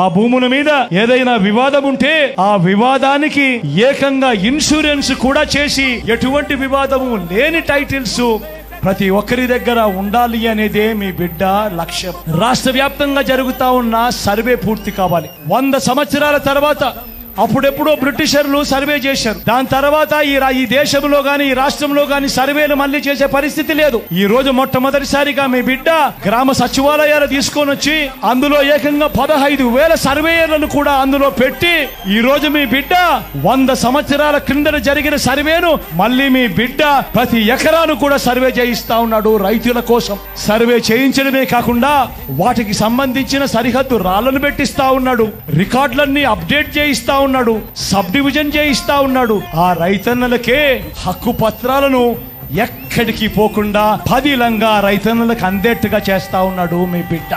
ఆ భూముల మీద ఏదైనా వివాదం ఉంటే ఆ వివాదానికి ఏకంగా ఇన్సూరెన్స్ కూడా చేసి ఎటువంటి వివాదము లేని టైటిల్స్ ప్రతి ఒక్కరి దగ్గర ఉండాలి అనేదే మీ బిడ్డ లక్ష్యం. రాష్ట్ర వ్యాప్తంగా జరుగుతా ఉన్న సర్వే పూర్తి కావాలి. 100 సంవత్సరాల తర్వాత అప్పుడెప్పుడో బ్రిటిషర్లు సర్వే చేశారు. దాని తర్వాత ఈ దేశంలో గాని ఈ రాష్ట్రంలో గాని సర్వేలు మళ్ళీ చేసే పరిస్థితి లేదు. ఈ రోజు మొట్టమొదటిసారిగా మీ బిడ్డ గ్రామ సచివాలయాలు తీసుకొని వచ్చి అందులో ఏకంగా 15,000 సర్వేయర్లను కూడా అందులో పెట్టి ఈ రోజు మీ బిడ్డ 100 సంవత్సరాల క్రిందట జరిగిన సర్వేను మళ్ళీ మీ బిడ్డ ప్రతి ఎకరాను కూడా సర్వే చేయిస్తా ఉన్నాడు. రైతుల కోసం సర్వే చేయించడమే కాకుండా వాటికి సంబంధించిన సరిహద్దు రాళ్లను పెట్టిస్తా ఉన్నాడు. రికార్డులన్నీ అప్డేట్ చేయిస్తా ఉన్నాడు. సబ్ డివిజన్ చేయిస్తా ఉన్నాడు. ఆ రైతన్నలకే హక్కు పత్రాలను ఎక్కడికి పోకుండా పదిలంగా రైతన్నలకు అందేట్టుగా చేస్తా ఉన్నాడు మీ బిడ్డ.